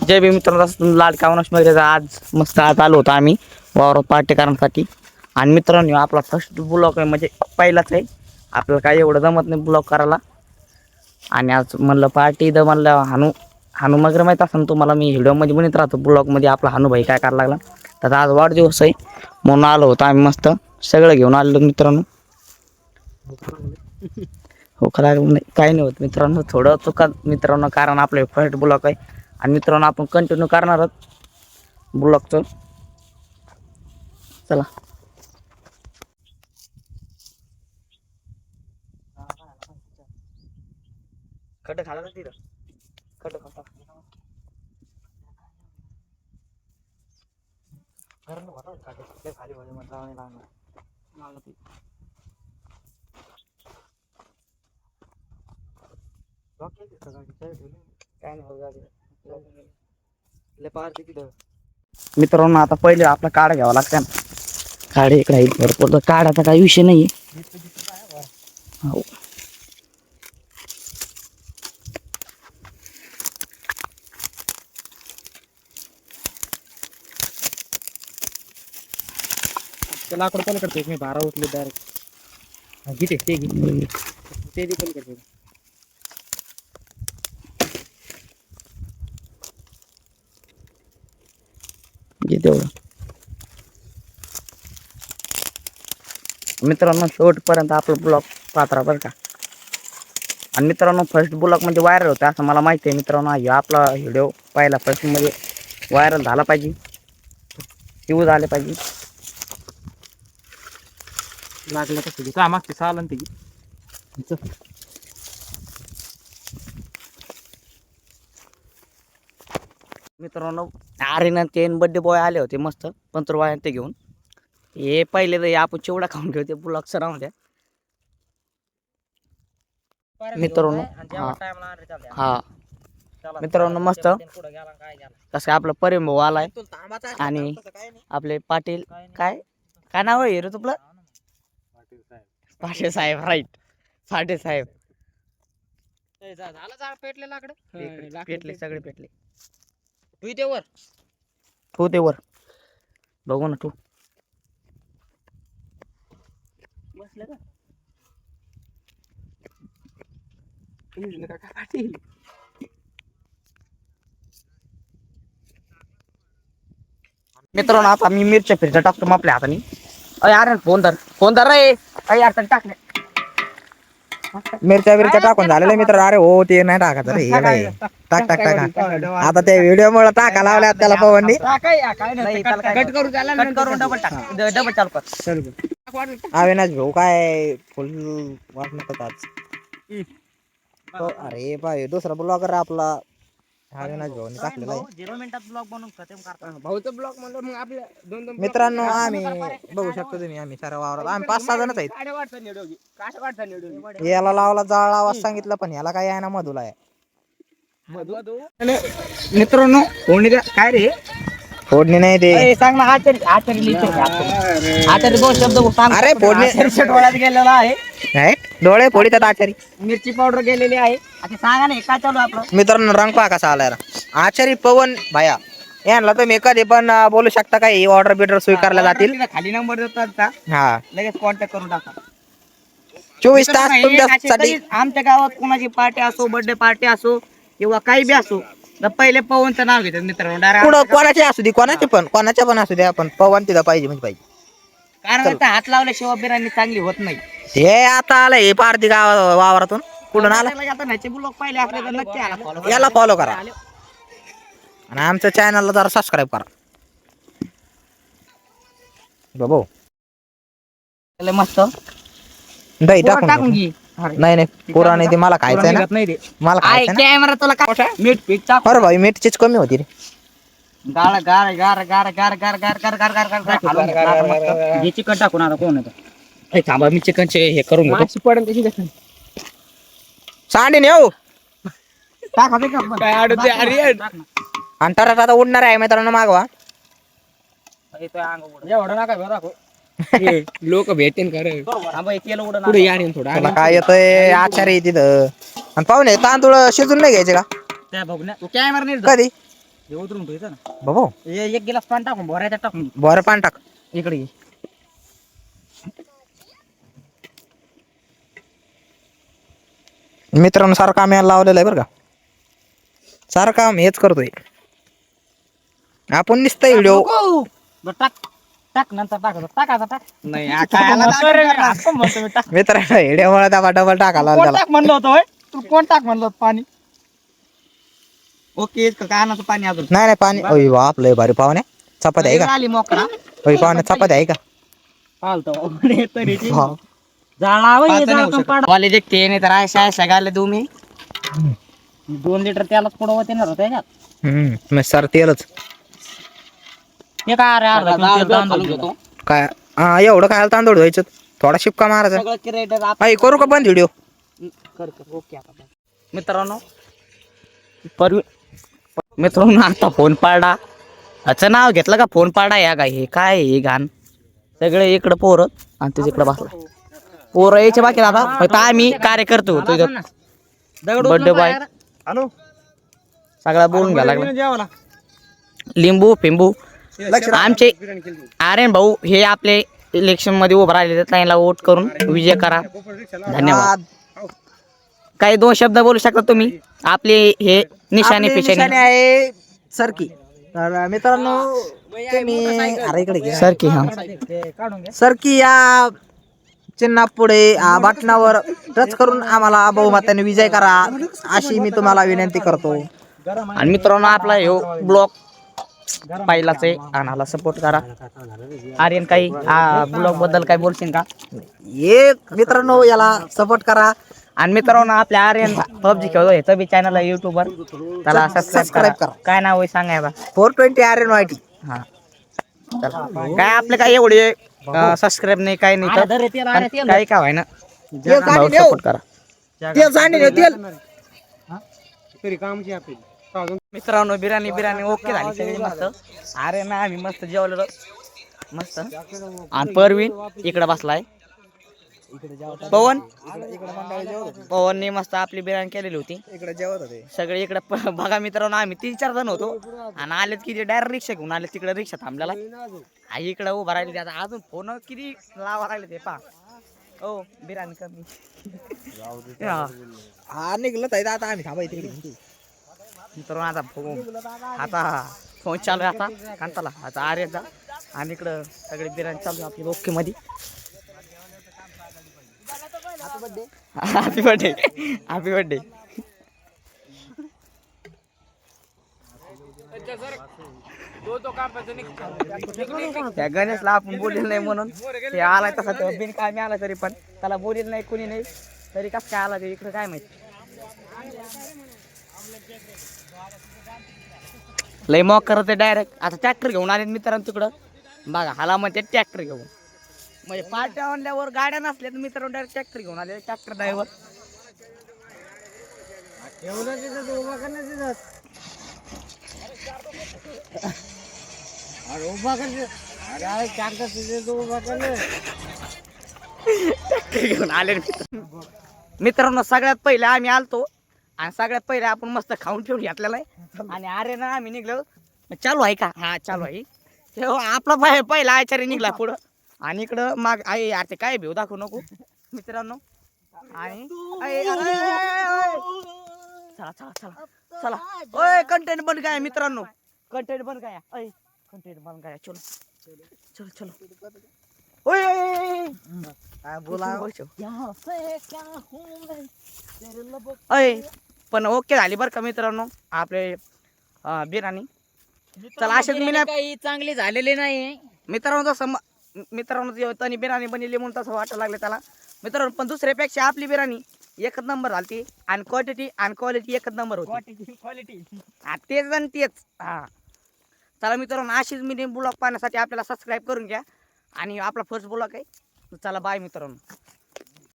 जय भीम मित्रांनो, लाडका वनस्पतीचा आज मस्त आज आलो होतो आम्ही वावरात पार्टी करण्यासाठी. आणि मित्रांनो आपला फर्स्ट ब्लॉग आहे, म्हणजे पहिलाच आहे. आपल्याला काही एवढं जमत नाही ब्लॉग करायला. आणि आज म्हणलं पार्टी द म्हणलं हानू मगर माहीत असेल तुम्हाला, मी व्हिडिओमध्ये बनत राहतो ब्लॉगमध्ये. आपला हानूभाई काय करायला लागला, तर आज वाढदिवस आहे म्हणून आलो होतो आम्ही. मस्त सगळं घेऊन आलेलो मित्रांनो. हो खरं नाही काही नाही होत मित्रांनो, थोडं चुका मित्रांनो, कारण आपलं फर्स्ट ब्लॉग आहे. आणि मित्रांनो आपण कंटिन्यू करणार आहोत ब्लॉगचं. चला खड्डे खाला ना तिथं, खड्डे खाता खाली मित्रांनो आता पहिले आपला काढा घ्यावा लागतं ना. काढे इकडे आहेत भरपूर, तर काढाचा काही विषय नाही हो. लाकूड पण करते मी, भारा उचले डायरेक्ट घेते ते घेते ते पण करते. मित्रांनो शेवटपर्यंत आपलं ब्लॉग पात्रा बरं का. आणि मित्रांनो फर्स्ट ब्लॉग म्हणजे व्हायरल होतं असं मला माहिती आहे मित्रांनो. हा आपला व्हिडिओ पाहिला फर्स्ट मध्ये व्हायरल झाला पाहिजे, व्ह्यूज आले पाहिजे. लागलं कसं का मागते चालन ते मित्रांनो. आर्यन ते बड्डे बॉय आले होते मस्त पंतरवाय ते घेऊन. हे पहिले तर आपण चिवडा खाऊन घेऊ, ते ब्लॉगचं राहून द्या मित्रांनो. हा मित्रांनो मस्त कसं आपलं परिम भाऊ आलाय. आणि आपले पाटील काय काय नाव आहे रे तुपलं, पाटील साहेब. राईट, पाटील साहेब. झालं झाड पेटले लाकडं पेटले सगळे पेटले. तू ते वर तू ते वर बघू ना तू बसले का पाटील. मित्रांनो आता मी मिरच्या फिरच्या टाकतो मग आपल्या हाताने. अरे यार फोन धर रे. अरे यार टाकले मिरच्या टाकून झालेलं मित्र. अरे हो ते नाही टाकायचं रे, हे काय टाक टाक टाक. आता त्या व्हिडिओ मुळे टाका लावल्या त्याला पवननी. कट करून डबल टाक, डबल चालू कर. अविनाश भाऊ काय फुल वाटत आज. अरे बाय दुसरा ब्लॉगर आपला अविनाश भाऊ टाकलेला आहे. 0 मिनिटात ब्लॉग बनवून खतम करता. भाऊचं ब्लॉक म्हणलं मग आपल्या दोन मित्रांनो आम्ही बघू शकतो तुम्ही, आम्ही सारा वावरात आम्ही 5-6 जणच आहेत. याला लावला जाळ लावा सांगितलं पण याला काय आहे ना मधुला आहे. मित्रांनो कोणी काय रे फोडणी नाही ते सांग ना. आचार्य दोन शब्द सांग. अरे फोडणी डोळ्यात गेलेला आहे, नाही डोळे फोडीतात आचारी. मिरची पावडर गेलेली आहे. आता सांगा ना काय चालू आपलं. मित्रांनो रंग पहा कसा आलाय. आचारी पवन भाया यांना तुम्ही कधी पण बोलू शकता काय ऑर्डर बिर्डर स्वीकारला जातील. खाली नंबर देतात, हा लगेच कॉन्टॅक्ट करून टाका. 24 तास तुमच्यासाठी. आमच्या गावात कोणाची पार्टी असो, बर्थडे पार्टी असो किंवा काही बी असो, तर पहिले पवनचं नाव घेतात मित्रांनो. पुढं कोणाची असू दे, कोणाच्या पण असू द्या, पण पवन तिथं पाहिजे म्हणजे पाहिजे. कारण आता हात लावल्याशिवाय बिर्याणी चांगली होत नाही. हे आता आलंय हे पारती गाव वावरातून कुठून आला. आता ह्याचे ब्लॉग पाहिले आपले तर नक्की आला follow. याला फॉलो करा आणि आमच्या चॅनलला जरा सबस्क्राईब करा बाबू. मस्त दही टाकून टाकून घे. नाही नाही पुरा नाही ते मला खायचंय ना, मला खायचंय ना. कॅमेरा तुला काय मीठ पीठ टाक. अरे भाई मीठचीच कमी होती रे. गार गार गार गार गार गार गार गार गार गार गार घालून घेतला आता मस्त. हे चिकन टाकून आता कोण येतं. हे थांबा मी चिकनचे हे करून घेतो. पडेल त्याची सांडी नेऊ टाक आता का पण. काय अडते अरे आणि तर आता उडणार आहे मित्रांनो मागवा. येतोय अंग उडत. एवढं नका बरं दाखव. लोक भेटेन खरं थांबा हे तेल उडत. पुढे यार थोडा त्याला काय येतंय आचारी तिथं. आणि पाहुणे तांदूळ शिजून नाही घ्यायचे का त्या बघ ना कॅमेरा नाही कधी. हे उतरून ठेवायचं ना बाबा एक गिलास पाणी टाकून भरायचा टाकून बरं पाणी टाक इकडे ये. मित्रांनो सारं काम यायला लावलेलं आहे बरं का सारं काम हेच करतोय आपण नुसतं व्हिडिओ नको. बरं, टाक टाक नंतर टाकायचा टाक नाही मित्रांनो व्हिडिओ डबल टाकायला कोण त्याला टाक म्हणलं होतं होय? तू कोण टाक म्हणलं होतं पाणी ओके काय आणतो पाणी अजून नाही नाही पाणी ओय बाप लय भारी पाहुणे चपाती आहे का आली मोकळा ओय पाहुणे चपाती आहे का पालतो हा. वाले देखते नाही तर अशा अशा गाले तुम्ही 2 लिटर त्याला पुढं होते ना होते का मग सर तेलच हे काय अरे अर्धा किलो तेल तांदूळ घेतो. काय हा एवढं काय तांदूळ धुवायचं थोडा शिपका मारायचा सगळं क्रिएटर आई करू का बंद व्हिडिओ कर ओके आता मित्रांनो मित्रांनो आता फोन पाडा अच्छा नाव घेतलं का फोन पाडा या काय हे काय हे घाण सगळे इकडं पोरं आणि तुझ्या इकडं बसला पोरं यायचे बाकी आता फक्त आम्ही कार्यकर्ते होतो इथं बर्थडे बॉय हॅलो सगळा बोलून घ्या लागला जेवायला लिंबू फिंबू आमचे आर्यन भाऊ हे आपले इलेक्शन मध्ये उभं राहिले त्यांना वोट करून विजय करा धन्यवाद काही 2 शब्द बोलू शकता तुम्ही आपले हे निशाणे आपली पिशाने निशाणी आहे सरकी तर मित्रांनो तुम्ही अरे इकडे घे. सर की हा काढून घ्या सरकी या चिन्हा पुढे बटनावर टच करून आम्हाला बहुमताने विजय करा अशी मी तुम्हाला विनंती करतो आणि मित्रांनो आपला हे ब्लॉग पहिलाच आहे आणाला सपोर्ट करा आर्यन काही ब्लॉग बद्दल काय बोलशील का एक मित्रांनो याला सपोर्ट करा आणि मित्रांनो आपल्या आर्यन पबजी खेळतो ह्याचं बी चॅनल आहे युट्यूबवर त्याला सबस्क्राईब करा काय नाव आहे सांगायला 420 RNYT हा चला. काय आपले काय एवढे सबस्क्राईब नाही काही नाही तर पण काही काय व्हाय ना सपोर्ट करा तेल सांडे तेल तरी कामची आपली मित्रांनो बिर्याणी ओके झाली सगळी मस्त अरे ना आम्ही मस्त जेवलेलो मस्त आणि परवीन इकडे बसलाय पवनने मस्त आपली बिर्याणी केलेली होती इकडे जेवत होते सगळे इकडे बघा मित्रांनो आम्ही 3-4 जण होतो आणि आलेत किती डायरेक्ट रिक्षा घेऊन आले तिकडे रिक्षा थांबलेला आई इकडे उभा राहिले आता अजून फोन किती लावा राहिले ते पा ओ बिर्याणी कमी हा निघलं ताई आता आम्ही थांबाय तिकडे मित्रांनो आता फोन चालू आहे आता कांताला आता आर्यचा आणि इकडं सगळे बिर्याणी चालू आहे आपली ओके मध्ये हॅपी बर्थडे त्या गणेशला आपण बोलेल नाही म्हणून ते आलाय तसा तेव्हा बिन काय मी आला तरी पण त्याला बोलेल नाही कोणी नाही तरी कसं काय आला ते इकडं काय माहिती लय मॉक करत डायरेक्ट आता ट्रॅक्टर घेऊन आले मित्रांनो तिकडं बघा हाला म्हणते ट्रॅक्टर घेऊन म्हणजे पार्ट्या आणल्यावर गाड्या नसल्या तर मित्रांनो डायरेक्ट ट्रॅक्टर घेऊन आले ट्रॅक्टर ड्रायव्हर घेऊन आले मित्रांनो सगळ्यात पहिले आम्ही आलतो आणि सगळ्यात पहिले आपण मस्त खाऊन ठेवून घेतलेला आहे आणि अरे ना आम्ही निघलो चालू आहे का हा चालू आहे तेव्हा आपला पहिला आचार्य निघला पुढं आणि इकडं माग आई यार ते काय भेव दाखवू नको मित्रांनो आणि चला चला चला चला ओय कंटेंट बंद काय मित्रांनो कंटेंट बंद काय अय कंटेंट बंद काय चलो चलो चलो ओय बोला अय पण ओके झाली बरं का मित्रांनो आपले बिर्याणी चला असेच मी काही चांगली झालेली नाही मित्रांनो तसं मित्रांनो तनी बिर्याणी बनवली म्हणून तसं वाटायला लागलं त्याला मित्रांनो पण दुसऱ्यापेक्षा आपली बिर्याणी एकच नंबर झाली आणि क्वालिटी एकच नंबर होती क्वालिटी तेच आणि तेच हा चला मित्रांनो अशीच मी ब्लॉग पाहण्यासाठी आपल्याला सबस्क्राईब करून घ्या आणि आपला फर्स्ट ब्लॉग आहे चला बाय मित्रांनो.